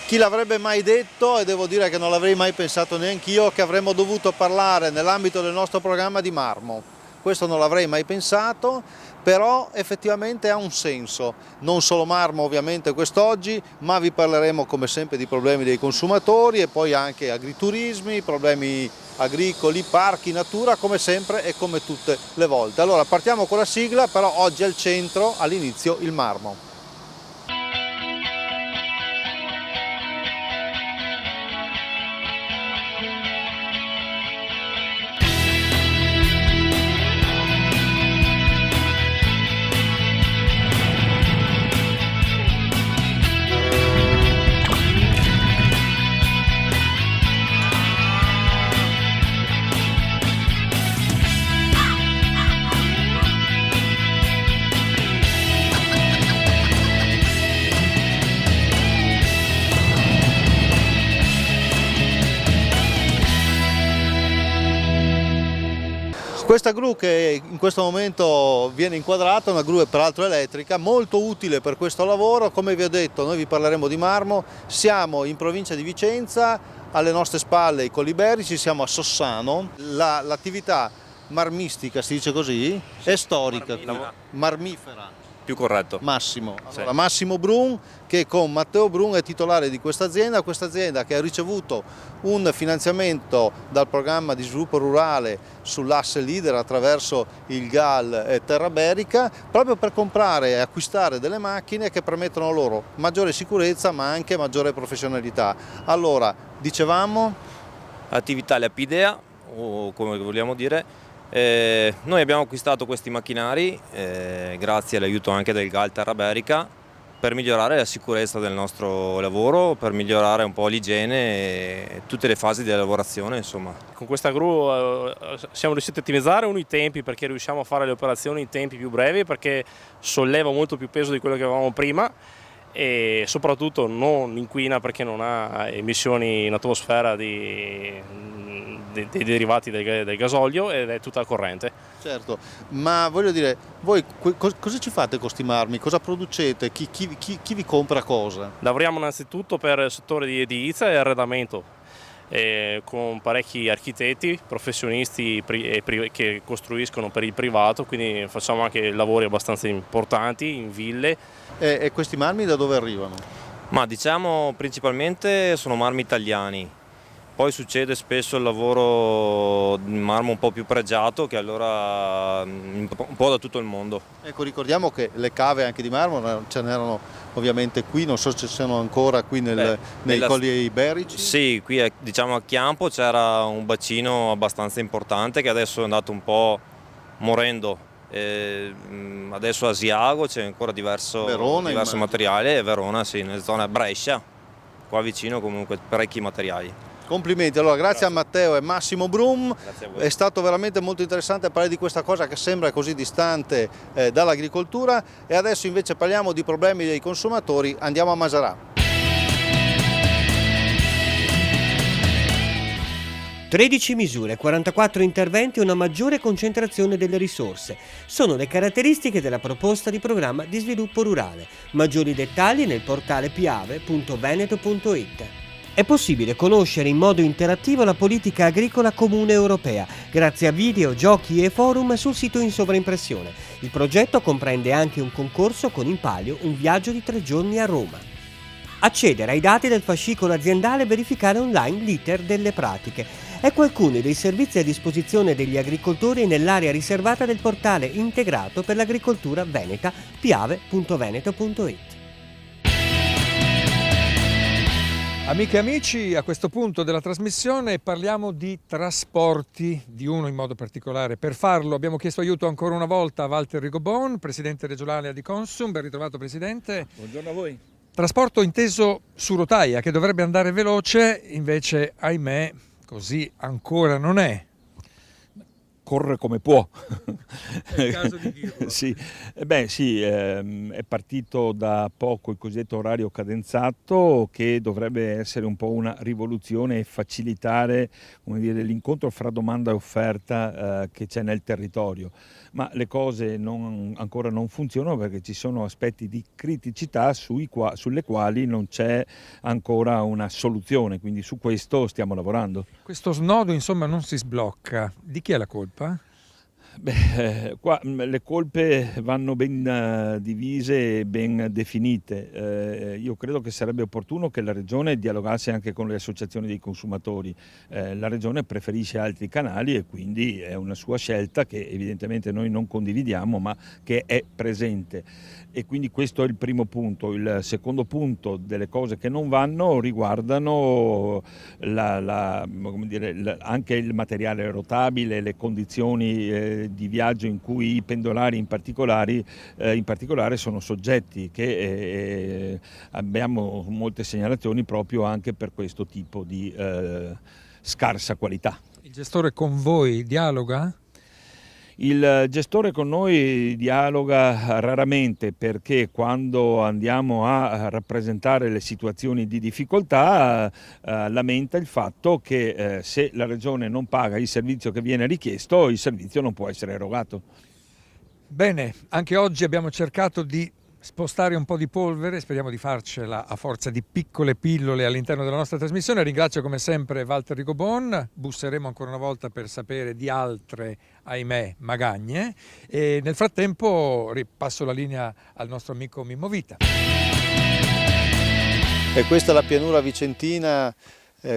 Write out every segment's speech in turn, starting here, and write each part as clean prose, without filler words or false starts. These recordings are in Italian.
Chi l'avrebbe mai detto, e devo dire che non l'avrei mai pensato neanch'io, che avremmo dovuto parlare nell'ambito del nostro programma di marmo. Questo non l'avrei mai pensato, però effettivamente ha un senso. Non solo marmo ovviamente quest'oggi, ma vi parleremo come sempre di problemi dei consumatori e poi anche agriturismi, problemi agricoli, parchi, natura, come sempre e come tutte le volte. Allora partiamo con la sigla, però oggi al centro, all'inizio, il marmo. Questa gru che in questo momento viene inquadrata, una gru peraltro elettrica, molto utile per questo lavoro. Come vi ho detto, noi vi parleremo di marmo, siamo in provincia di Vicenza, alle nostre spalle i Colli Iberici, siamo a Sossano. L'attività marmistica, si dice così, è storica, marmifera. Più corretto. Massimo. Allora, Sì. Massimo Brun, che con Matteo Brun è titolare di questa azienda che ha ricevuto un finanziamento dal programma di sviluppo rurale sull'asse leader attraverso il GAL Terra Berica, proprio per comprare e acquistare delle macchine che permettono loro maggiore sicurezza ma anche maggiore professionalità. Allora, dicevamo? Attività lapidea, o come vogliamo dire. Noi abbiamo acquistato questi macchinari grazie all'aiuto anche del GAL Terra Berica per migliorare la sicurezza del nostro lavoro, per migliorare un po' l'igiene e tutte le fasi della lavorazione, insomma. Con questa gru siamo riusciti a ottimizzare i tempi, perché riusciamo a fare le operazioni in tempi più brevi, perché solleva molto più peso di quello che avevamo prima e soprattutto non inquina, perché non ha emissioni in atmosfera dei derivati del gasolio ed è tutta corrente. Certo, ma voglio dire, voi cosa ci fate con questi marmi? Cosa producete? Chi vi compra cosa? Lavoriamo innanzitutto per il settore di edilizia e arredamento, con parecchi architetti, professionisti che costruiscono per il privato, quindi facciamo anche lavori abbastanza importanti in ville. E questi marmi da dove arrivano? Ma diciamo principalmente sono marmi italiani. Poi succede spesso il lavoro in marmo un po' più pregiato, che allora un po' da tutto il mondo. Ecco, ricordiamo che le cave anche di marmo ce n'erano ovviamente qui, non so se sono ancora qui nei Colli Iberici. Sì, qui diciamo a Chiampo c'era un bacino abbastanza importante che adesso è andato un po' morendo. Adesso a Asiago c'è ancora diverso materiale, e Verona sì, nella zona Brescia, qua vicino comunque parecchi materiali. Complimenti, allora grazie a Matteo e Massimo Brum, è stato veramente molto interessante parlare di questa cosa che sembra così distante dall'agricoltura, e adesso invece parliamo di problemi dei consumatori. Andiamo a Maserà. 13 misure, 44 interventi e una maggiore concentrazione delle risorse. Sono le caratteristiche della proposta di programma di sviluppo rurale. Maggiori dettagli nel portale piave.veneto.it. È possibile conoscere in modo interattivo la politica agricola comune europea, grazie a video, giochi e forum sul sito in sovraimpressione. Il progetto comprende anche un concorso con in palio un viaggio di 3 giorni a Roma. Accedere ai dati del fascicolo aziendale e verificare online l'iter delle pratiche. Ecco alcuni dei servizi a disposizione degli agricoltori nell'area riservata del portale integrato per l'agricoltura veneta piave.veneto.it. Amiche e amici, a questo punto della trasmissione parliamo di trasporti, di uno in modo particolare. Per farlo abbiamo chiesto aiuto ancora una volta a Walter Rigobon, presidente regionale di Consum. Ben ritrovato, presidente. Buongiorno a voi. Trasporto inteso su rotaia, che dovrebbe andare veloce, invece ahimè così ancora non è. corre come può. È il caso di dirlo. Sì. Sì, è partito da poco il cosiddetto orario cadenzato, che dovrebbe essere un po' una rivoluzione e facilitare, come dire, l'incontro fra domanda e offerta che c'è nel territorio. Ma le cose ancora non funzionano perché ci sono aspetti di criticità sulle quali non c'è ancora una soluzione, quindi su questo stiamo lavorando. Questo snodo insomma non si sblocca. Di chi è la colpa? Qua le colpe vanno ben divise e ben definite. Io credo che sarebbe opportuno che la Regione dialogasse anche con le associazioni dei consumatori. La Regione preferisce altri canali e quindi è una sua scelta che evidentemente noi non condividiamo, ma che è presente. E quindi questo è il primo punto. Il secondo punto delle cose che non vanno riguardano anche il materiale rotabile, le condizioni di viaggio in cui i pendolari in particolare sono soggetti, che abbiamo molte segnalazioni proprio anche per questo tipo di scarsa qualità. Il gestore con voi dialoga? Il gestore con noi dialoga raramente, perché quando andiamo a rappresentare le situazioni di difficoltà lamenta il fatto che se la Regione non paga il servizio che viene richiesto, il servizio non può essere erogato. Bene, anche oggi abbiamo cercato di spostare un po' di polvere, speriamo di farcela a forza di piccole pillole all'interno della nostra trasmissione. Ringrazio come sempre Walter Rigobon, busseremo ancora una volta per sapere di altre, ahimè, magagne, e nel frattempo ripasso la linea al nostro amico Mimmo Vita. E questa è la pianura vicentina,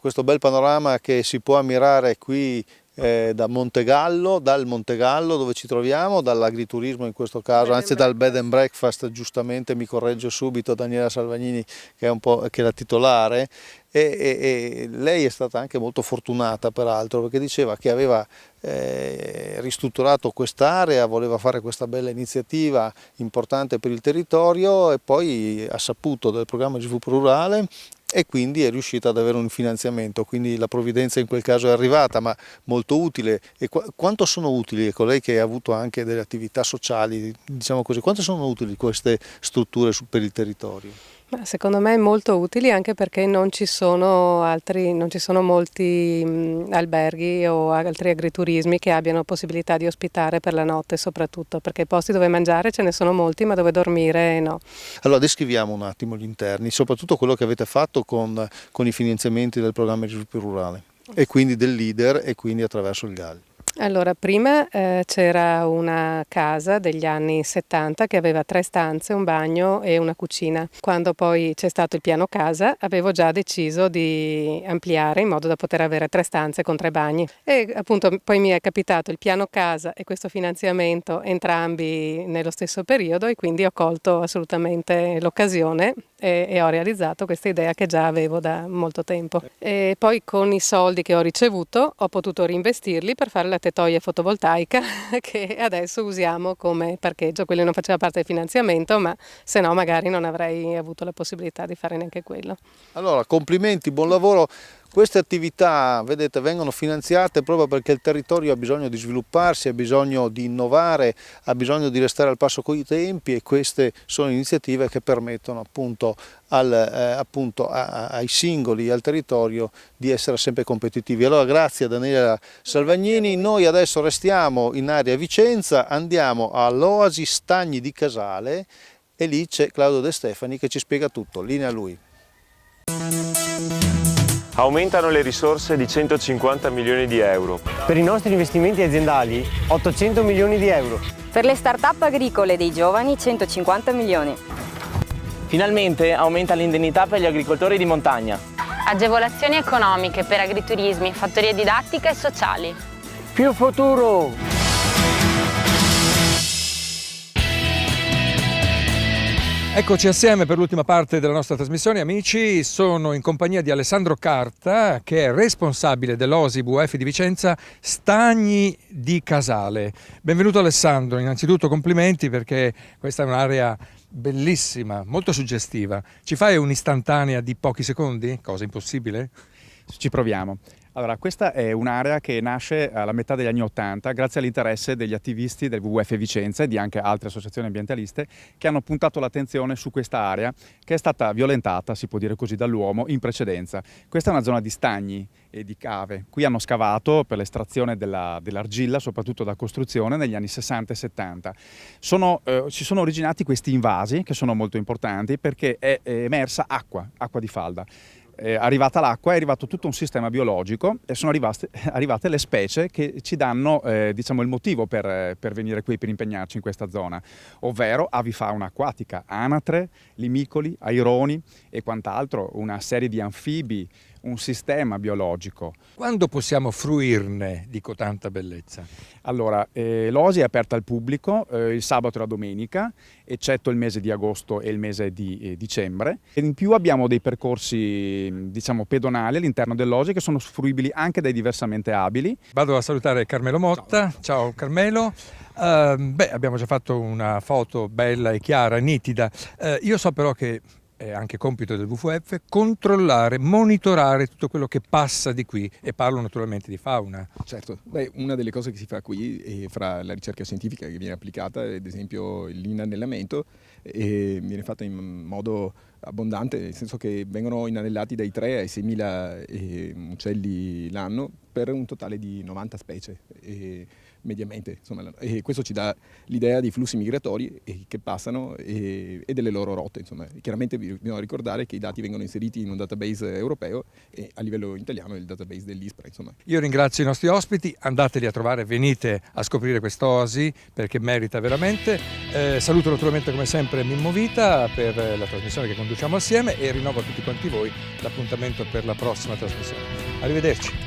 questo bel panorama che si può ammirare qui dal Montegallo dove ci troviamo, dall'agriturismo in questo caso, anzi dal bed and breakfast, giustamente mi corregge subito Daniela Salvagnini che è la titolare, e lei è stata anche molto fortunata peraltro, perché diceva che aveva ristrutturato quest'area, voleva fare questa bella iniziativa importante per il territorio e poi ha saputo del programma di sviluppo rurale e quindi è riuscita ad avere un finanziamento, quindi la provvidenza in quel caso è arrivata, ma molto utile. E quanto sono utili, ecco, lei che ha avuto anche delle attività sociali, diciamo così, quanto sono utili queste strutture per il territorio? Secondo me molto utili, anche perché non ci sono molti alberghi o altri agriturismi che abbiano possibilità di ospitare per la notte, soprattutto perché posti dove mangiare ce ne sono molti, ma dove dormire no. Allora descriviamo un attimo gli interni, soprattutto quello che avete fatto con i finanziamenti del programma di sviluppo rurale e quindi del leader e quindi attraverso il GAL. Allora, prima c'era una casa degli anni 70 che aveva 3 stanze, un bagno e una cucina. Quando poi c'è stato il piano casa, avevo già deciso di ampliare in modo da poter avere 3 stanze con 3 bagni. E appunto poi mi è capitato il piano casa e questo finanziamento entrambi nello stesso periodo, e quindi ho colto assolutamente l'occasione e ho realizzato questa idea che già avevo da molto tempo. E poi con i soldi che ho ricevuto ho potuto reinvestirli per fare la tettoia fotovoltaica che adesso usiamo come parcheggio. Quello non faceva parte del finanziamento, ma se no magari non avrei avuto la possibilità di fare neanche quello. Allora, complimenti, buon lavoro. Queste attività, vedete, vengono finanziate proprio perché il territorio ha bisogno di svilupparsi, ha bisogno di innovare, ha bisogno di restare al passo con i tempi, e queste sono iniziative che permettono appunto ai singoli, al territorio, di essere sempre competitivi. Allora grazie a Daniela Salvagnini, noi adesso restiamo in area Vicenza, andiamo all'Oasi Stagni di Casale e lì c'è Claudio De Stefani che ci spiega tutto, linea a lui. Aumentano le risorse di 150 milioni di euro. Per i nostri investimenti aziendali 800 milioni di euro. Per le start-up agricole dei giovani 150 milioni. Finalmente aumenta l'indennità per gli agricoltori di montagna. Agevolazioni economiche per agriturismi, fattorie didattiche e sociali. Più futuro! Eccoci assieme per l'ultima parte della nostra trasmissione, amici. Sono in compagnia di Alessandro Carta, che è responsabile dell'Oasi VF di Vicenza Stagni di Casale. Benvenuto Alessandro, innanzitutto complimenti perché questa è un'area bellissima, molto suggestiva. Ci fai un'istantanea di pochi secondi? Cosa impossibile? Ci proviamo. Allora, questa è un'area che nasce alla metà degli anni '80 grazie all'interesse degli attivisti del WWF Vicenza e di anche altre associazioni ambientaliste che hanno puntato l'attenzione su questa area che è stata violentata, si può dire così, dall'uomo in precedenza. Questa è una zona di stagni e di cave. Qui hanno scavato per l'estrazione dell'argilla, soprattutto da costruzione, negli anni 60 e 70. Si sono originati questi invasi che sono molto importanti perché è emersa acqua di falda. Arrivata l'acqua è arrivato tutto un sistema biologico e sono arrivate le specie che ci danno il motivo per venire qui, per impegnarci in questa zona, ovvero avifauna acquatica, anatre, limicoli, aironi e quant'altro, una serie di anfibi, un sistema biologico. Quando possiamo fruirne di tanta bellezza? Allora, l'Oasi è aperta al pubblico il sabato e la domenica, eccetto il mese di agosto e il mese di dicembre. E in più abbiamo dei percorsi pedonali all'interno dell'Oasi che sono fruibili anche dai diversamente abili. Vado a salutare Carmelo Motta. Ciao Carmelo. Abbiamo già fatto una foto bella e chiara, nitida. Io so però che è anche compito del WWF controllare, monitorare tutto quello che passa di qui, e parlo naturalmente di fauna. Certo, una delle cose che si fa qui, fra la ricerca scientifica che viene applicata, ad esempio l'inanellamento, viene fatta in modo abbondante, nel senso che vengono inanellati dai 3 ai 6.000 uccelli l'anno per un totale di 90 specie. Mediamente, insomma, e questo ci dà l'idea dei flussi migratori che passano e delle loro rotte. Insomma. Chiaramente bisogna ricordare che i dati vengono inseriti in un database europeo e a livello italiano il database dell'ISPRA. Insomma. Io ringrazio i nostri ospiti, andateli a trovare, venite a scoprire quest'oasi perché merita veramente. Saluto naturalmente come sempre Mimmo Vita per la trasmissione che conduciamo assieme e rinnovo a tutti quanti voi l'appuntamento per la prossima trasmissione. Arrivederci.